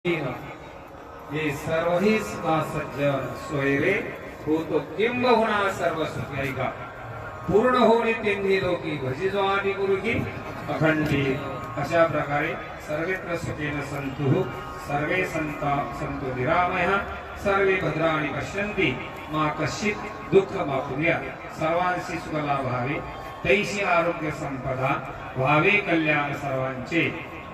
हे सर्व ही सज्जन सोयरे होतो किंबहुना सर्व सुखी का पूर्ण होणे तेंदी लोकी भजी जो आदि गुरु की अखंडित अशा प्रकारे सर्वत्र सुखेन सन्तु सर्वे सन्तु निरामयः सर्वे भद्राणि पश्यन्ति मा कश्चित् दुःखमाप्नुयात् सर्वांशी सुखलाभ व्हावे तैशी आरोग्य संपदा व्हावे कल्याण सर्वांचे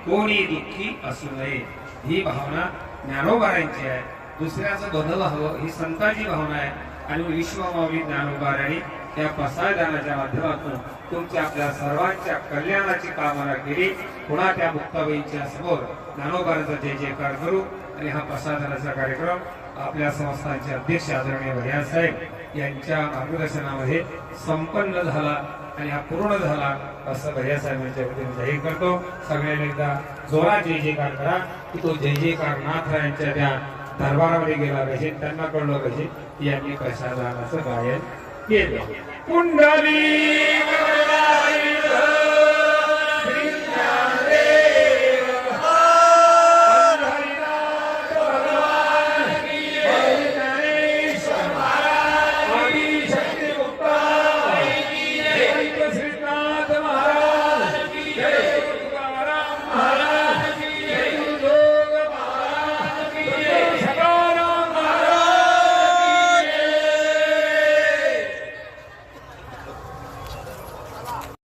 कोणी दुःखी असू नये ही भावना ज्ञानोबारांची आहे दुसऱ्याचं बदल हवं ही संतांची भावना आहे आणि विश्वमाऊली ज्ञानोबारांनी त्या प्रसादानाच्या माध्यमातून तुमच्या आपल्या सर्वांच्या कल्याणाची कामना केली पुन्हा त्या मुक्ताबाईंच्या समोर ज्ञानोबारांचा जय जयकार करू आणि हा प्रसादानाचा कार्यक्रम आपल्या संस्थांचे अध्यक्ष आदरणीय भैया साहेब यांच्या मार्गदर्शनामध्ये संपन्न झाला आणि हा पूर्ण झाला असं भैया साहेबांच्या वतीने जाहीर करतो सगळ्यांनी एकदा जोरात जय जयकार करा की तो जय जयकार नाथरायांच्या त्या दरबारामध्ये गेला पाहिजे त्यांना कळलं पाहिजे की यांनी प्रसादानाचं गायन केलं कुंडली